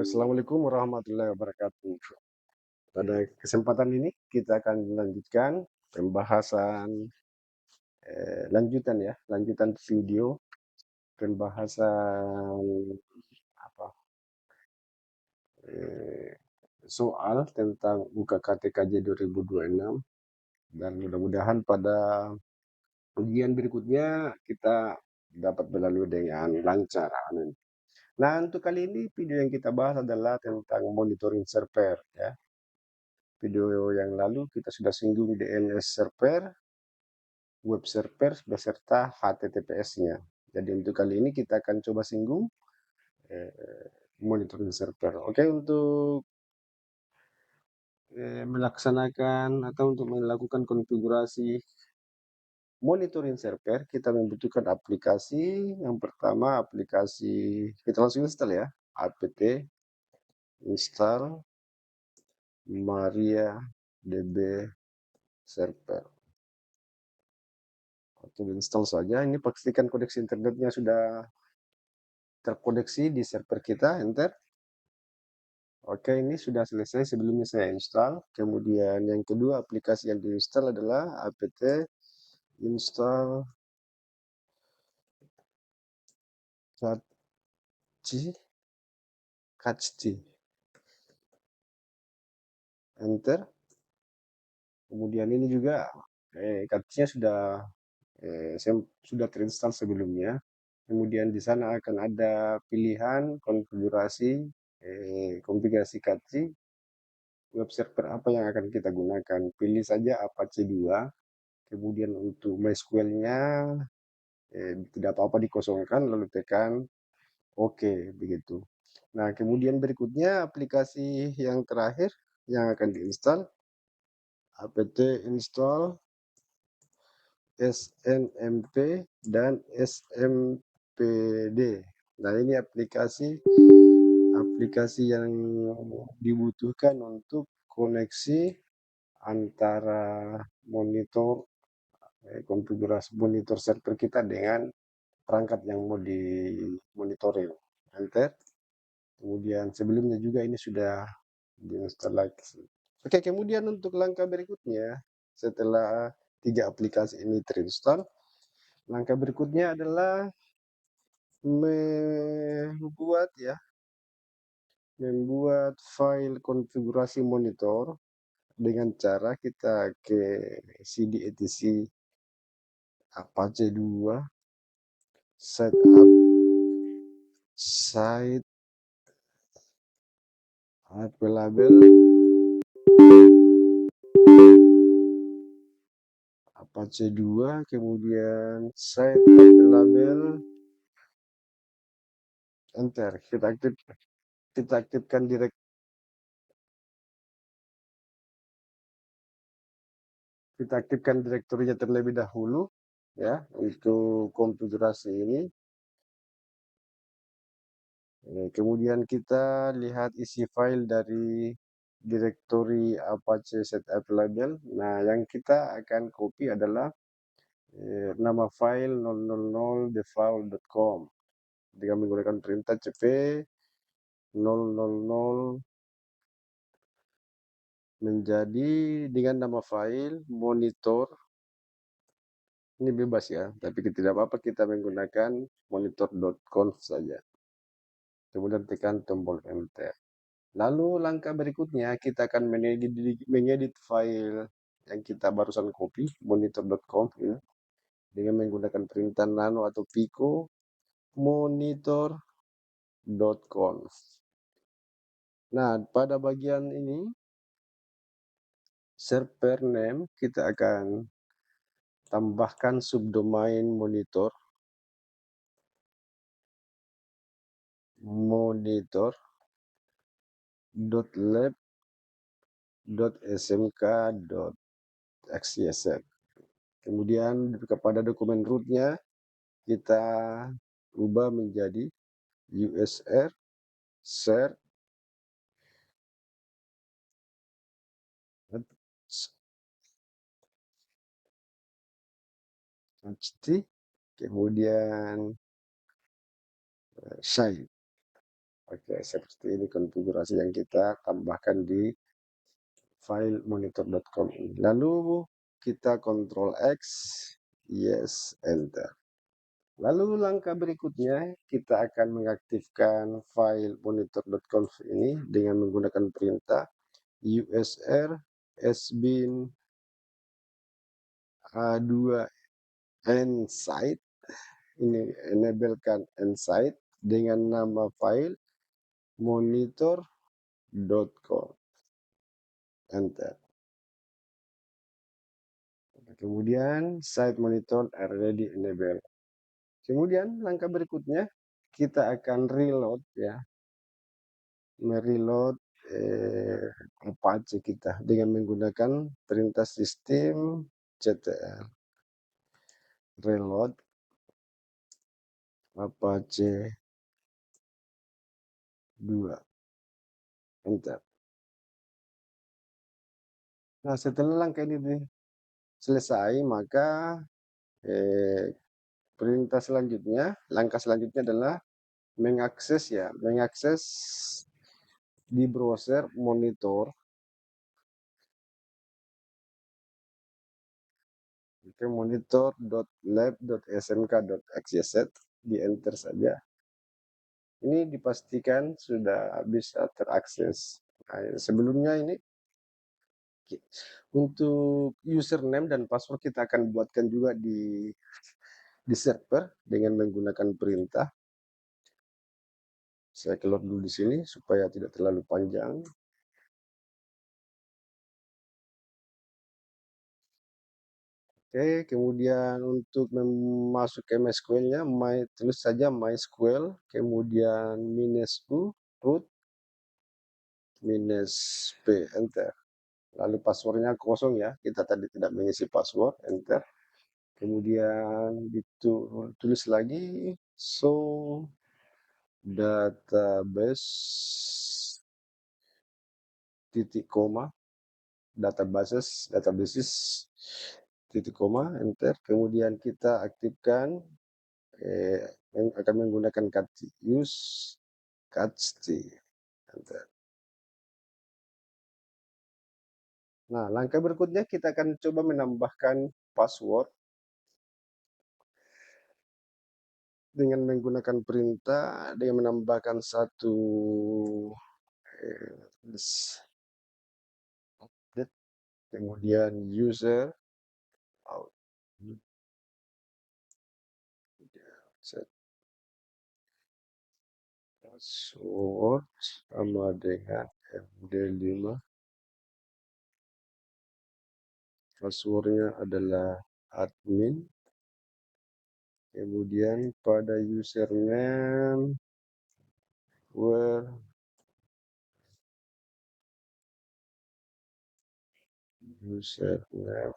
Assalamualaikum warahmatullahi wabarakatuh. Pada kesempatan ini kita akan melanjutkan pembahasan lanjutan video pembahasan apa eh, soal tentang UKKTKJ 2026 dan mudah-mudahan pada ujian berikutnya kita dapat berlalu dengan lancar. Amin. Nah, untuk kali ini video yang kita bahas adalah tentang monitoring server ya. Video yang lalu kita sudah singgung DNS server, web server, beserta HTTPS-nya. Jadi untuk kali ini kita akan coba singgung monitoring server. Oke, untuk melaksanakan atau untuk melakukan konfigurasi monitoring server, kita membutuhkan aplikasi. Yang pertama aplikasi, kita langsung install ya, apt install MariaDB server. Atau install saja. Ini pastikan koneksi internetnya sudah terkoneksi di server kita, enter. Oke, ini sudah selesai. Sebelumnya saya install. Kemudian yang kedua aplikasi yang diinstal adalah apt install catchy, enter. Kemudian ini juga catchy-nya sudah terinstall sebelumnya. Kemudian di sana akan ada pilihan konfigurasi catchy, web server apa yang akan kita gunakan. Pilih saja Apache 2. Kemudian untuk MySQL-nya tidak apa-apa dikosongkan, lalu tekan OK, begitu. Nah, kemudian berikutnya aplikasi yang terakhir yang akan diinstal, apt install snmp dan smpd. Nah, ini aplikasi yang dibutuhkan untuk koneksi antara konfigurasi monitor server kita dengan perangkat yang mau dimonitoring. Enter. Kemudian sebelumnya juga ini sudah diinstal lagi. Oke, kemudian untuk langkah berikutnya setelah 3 aplikasi ini terinstall, langkah berikutnya adalah membuat file konfigurasi monitor dengan cara kita ke cd etc Apache 2 setup site available Apache 2, kemudian site available, enter. Kita aktifkan direktorinya terlebih dahulu ya untuk konfigurasi ini. Kemudian kita lihat isi file dari direktori Apache setup label. Nah, yang kita akan copy adalah nama file 000default.com dengan menggunakan perintah cp 000 menjadi dengan nama file monitor. Ini bebas ya, tapi tidak apa-apa kita menggunakan monitor.conf saja. Kemudian tekan tombol enter. Lalu langkah berikutnya kita akan mengedit file yang kita barusan copy, monitor.conf ya, dengan menggunakan perintah nano atau pico monitor.conf. Nah, pada bagian ini server name kita akan tambahkan subdomain monitor.lab.smk.xyz. Kemudian kepada dokumen rootnya kita ubah menjadi usr share kemudian site. Oke, seperti ini konfigurasi yang kita tambahkan di file monitor.com ini. Lalu kita Ctrl X, yes, enter. Lalu langkah berikutnya kita akan mengaktifkan file monitor.conf ini dengan menggunakan perintah usr sbin a2 nsite. Ini enablekan nsite dengan nama file monitor.com, enter. Kemudian site monitor already enable. Kemudian langkah berikutnya kita akan reload ya, mereload Apache kita dengan menggunakan perintah sistem ctl reload Apache 2, enter. Nah, setelah langkah ini selesai, maka langkah selanjutnya adalah mengakses di browser monitor. Oke, monitor.lab.smk.xyz, di enter saja. Ini dipastikan sudah bisa terakses. Nah, sebelumnya ini untuk username dan password kita akan buatkan juga di server dengan menggunakan perintah. Saya keluar dulu di sini supaya tidak terlalu panjang. Oke, kemudian untuk masuk ke MySQL-nya, tulis saja MySQL, kemudian -u root -p, enter. Lalu passwordnya kosong ya, kita tadi tidak mengisi password, enter. Kemudian tulis lagi show database titik koma, databases titik koma, enter. Kemudian kita aktifkan akan menggunakan use catch, enter. Nah, langkah berikutnya kita akan coba menambahkan password dengan menggunakan perintah dengan menambahkan satu update, kemudian user out, set password sama dengan md5. Passwordnya adalah admin. Kemudian pada username where username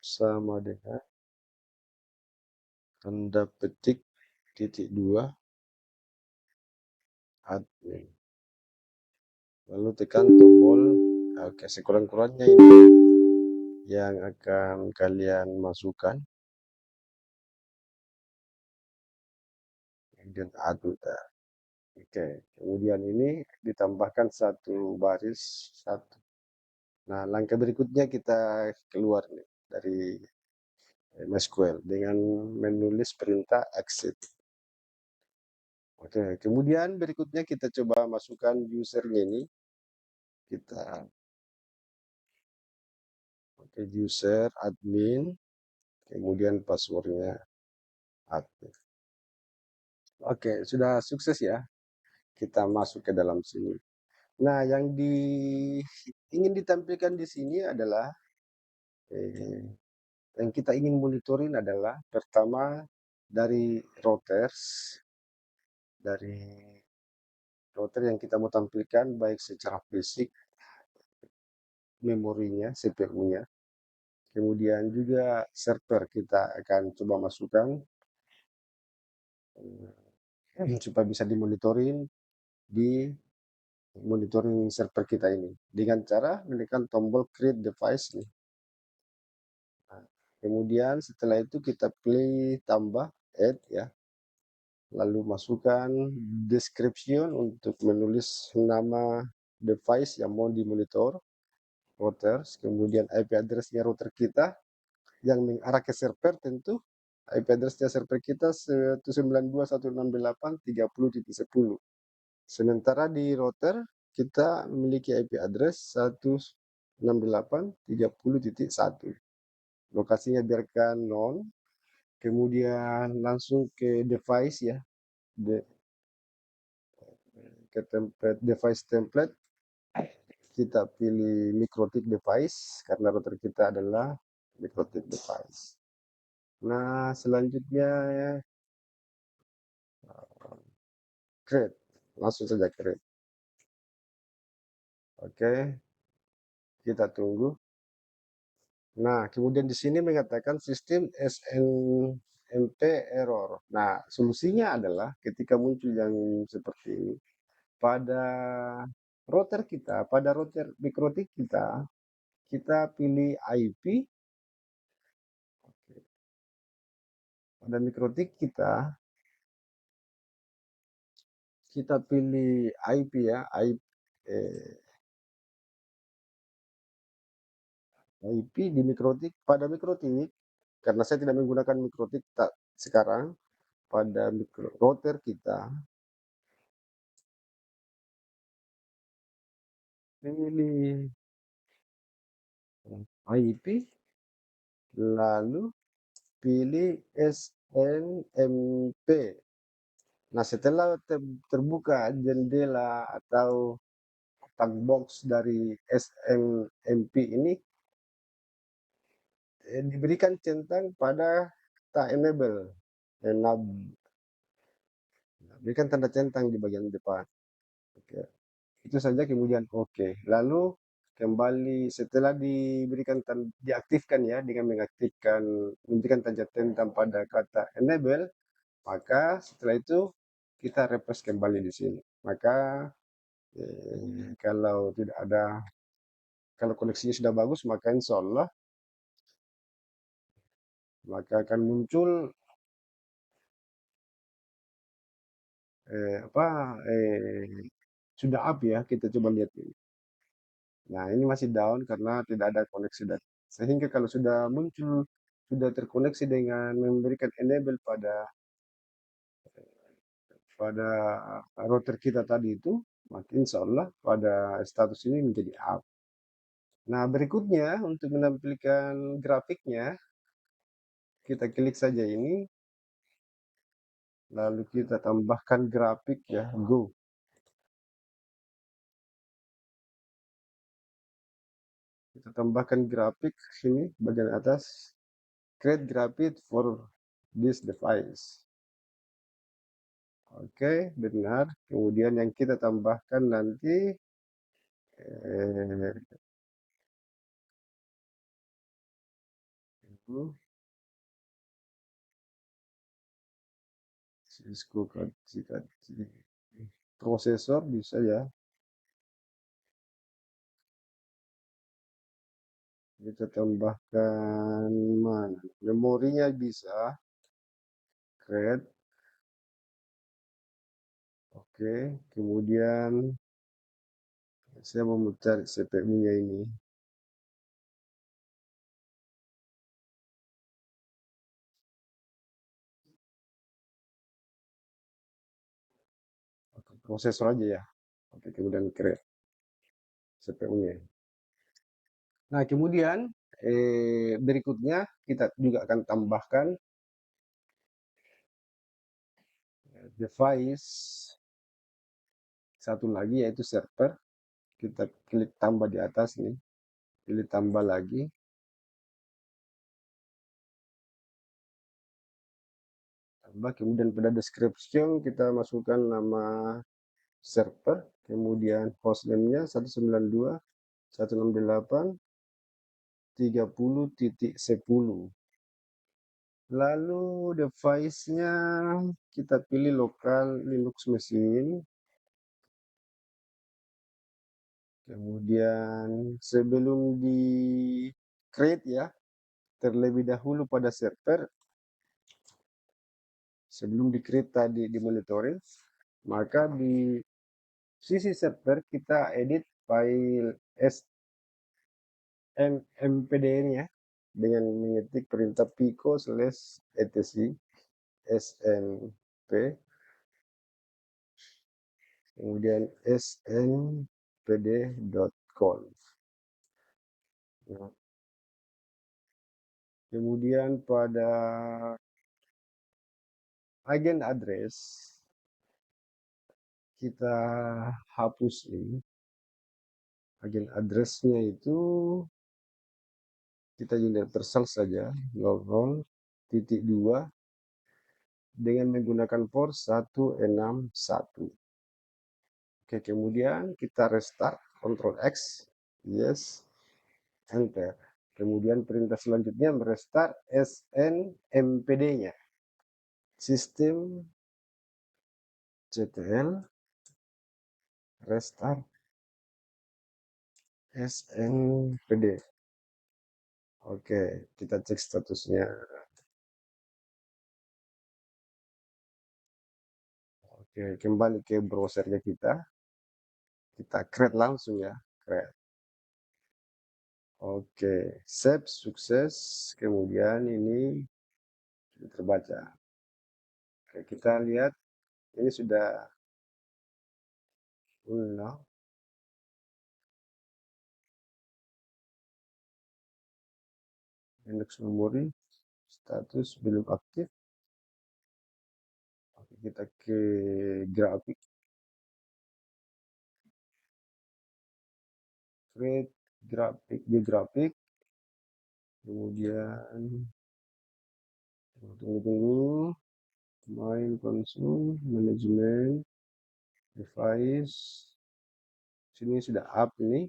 sama dengan Anda petik .2 admin. Lalu tekan tombol. Oke, sekurang-kurangnya ini yang akan kalian masukkan. Kemudian admin. Oke, kemudian ini ditambahkan satu baris satu. Nah, langkah berikutnya kita keluar nih dari MySQL dengan menulis perintah exit. Oke, kemudian berikutnya kita coba masukkan usernya ini. User admin, kemudian passwordnya admin. Oke, sudah sukses ya. Kita masuk ke dalam sini. Nah, yang ingin ditampilkan di sini adalah yang kita ingin monitoring adalah pertama dari router yang kita mau tampilkan, baik secara fisik, memorinya, CPU-nya. Kemudian juga server kita akan coba masukkan supaya bisa dimonitoring di monitoring server kita ini dengan cara menekan tombol create device nih. Nah, kemudian setelah itu kita pilih tambah add ya. lalu masukkan description untuk menulis nama device yang mau dimonitor, routers, kemudian IP address-nya router kita yang mengarah ke server tentu. IP address-nya server kita 192.168.30.10. Sementara di router kita memiliki IP address 168.30.1. Lokasinya biarkan non, kemudian langsung ke device ya, ke template device template. Kita pilih MikroTik device karena router kita adalah MikroTik device. Nah, selanjutnya ya, create. Langsung saja create. Oke, kita tunggu. Nah, kemudian di sini mengatakan sistem SNMP error. Nah, solusinya adalah ketika muncul yang seperti ini, pada router kita, pada router MikroTik kita, kita pilih IP. Pada MikroTik kita pilih IP ya, IP di MikroTik. Pada MikroTik, karena saya tidak menggunakan MikroTik sekarang, pada router kita pilih IP, lalu pilih SNMP. Nah, setelah terbuka jendela atau kotak box dari SNMP ini, diberikan centang pada tak enable. Berikan tanda centang di bagian depan. Oke. Itu saja, kemudian oke. Lalu kembali setelah diberikan diaktifkan ya, dengan memberikan tanda centang pada kata enable, maka setelah itu kita refresh kembali di sini. Maka kalau koneksinya sudah bagus, maka insya Allah maka akan muncul sudah up ya. Kita coba lihat ini. Nah, ini masih down karena tidak ada koneksi dan sehingga kalau sudah muncul, sudah terkoneksi dengan memberikan enable pada router kita tadi itu, maka insya Allah pada status ini menjadi up. Nah, berikutnya untuk menampilkan grafiknya, kita klik saja ini, lalu kita tambahkan grafik ya, go. Kita tambahkan grafik sini bagian atas, create graphic for this device. Oke, benar. Kemudian yang kita tambahkan nanti itu Cisco prosesor bisa ya. Kita tambahkan mana? Memorinya bisa. Create. Oke, kemudian saya mau mencari CPU-nya ini. Oke, prosesor aja ya. Oke, kemudian create CPU-nya. Nah, kemudian berikutnya kita juga akan tambahkan device satu lagi, yaitu server. Kita klik tambah di atas nih, pilih tambah lagi. Tambah, kemudian pada description kita masukkan nama server, kemudian hostname-nya 192.168.30.10. Lalu device-nya kita pilih lokal Linux machine. Kemudian sebelum di create ya, terlebih dahulu pada server Sebelum di-create tadi di monitoring, maka di sisi server kita edit file snmpd-nya dengan mengetik perintah pico/etc snp, kemudian snpd.conf. Nah, kemudian pada agen address kita hapus ini. Agen addressnya itu kita universal saja, 00.2 dengan menggunakan port 161. Oke, kemudian kita restart, Ctrl X, yes, enter. Kemudian perintah selanjutnya merestart snmpd-nya. Sistem ctl restart snpd. Oke, kita cek statusnya. Oke, kembali ke browsernya kita create langsung ya, create. Oke, save, sukses. Kemudian ini terbaca. Oke, kita lihat ini sudah ulang. Index memori status belum aktif. Oke, kita ke grafik, create grafik di grafik, kemudian tunggu main konsol manajemen device. Sini sudah up, ini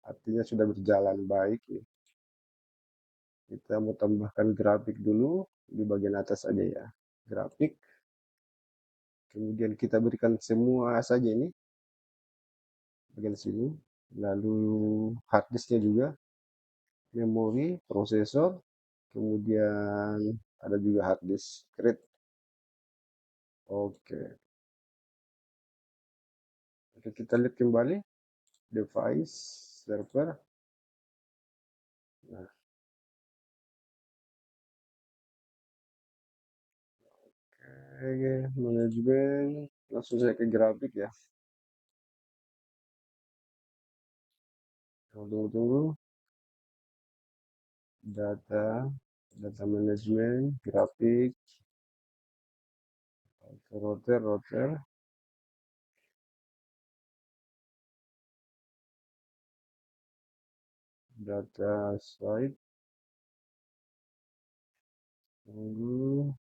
artinya sudah berjalan baik nih. Kita mau tambahkan grafik dulu di bagian atas aja ya, grafik. Kemudian kita berikan semua saja ini bagian sini, lalu harddisknya juga, memori, prosesor, kemudian ada juga harddisk create. Oke, oke, kita lihat kembali device server. Nah, oke, manajemen, langsung saya ke grafik ya. Tunggu, data manajemen, grafik, router, data site, tunggu.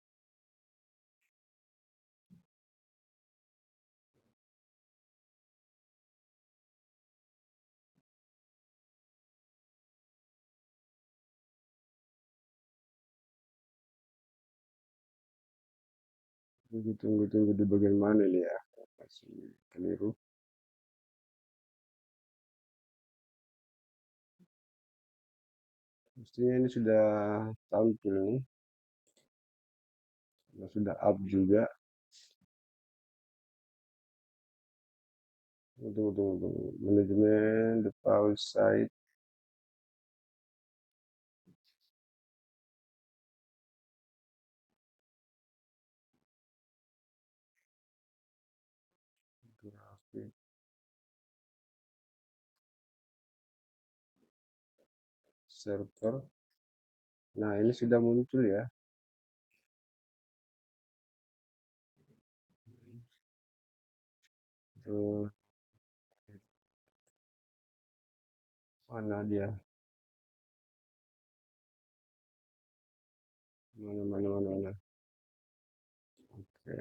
Tunggu di bagian mana nih ya, masih keliru. Mestinya ini sudah tampil nih, sudah up juga. Tunggu. Manajemen, the power site. Grafik. Server. Nah, ini sudah muncul ya. Terus, mana dia? Mana. Oke.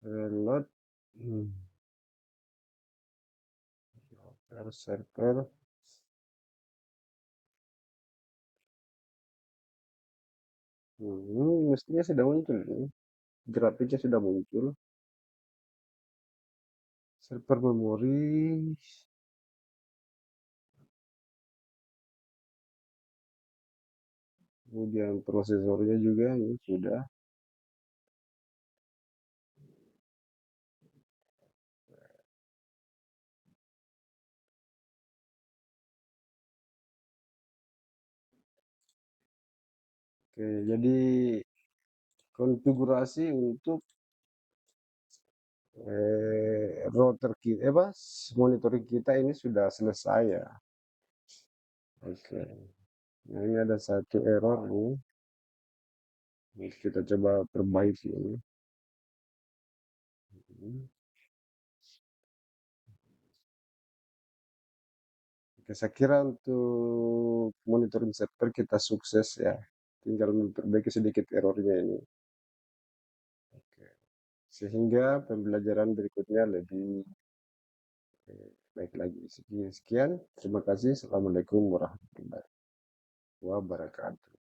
Reload. Server. Mestinya sudah muncul nih. Grafiknya sudah muncul. server memori, kemudian prosesornya juga ini sudah. Oke, jadi konfigurasi untuk router kita, monitoring kita ini sudah selesai ya. Oke, nah ini ada satu error nih. Kita coba perbaiki ini. Oke, saya kira untuk monitoring server kita sukses ya. Tinggal memperbaiki sedikit errornya ini. Oke. Sehingga pembelajaran berikutnya lebih baik lagi. Sekian, terima kasih. Assalamualaikum warahmatullahi wabarakatuh.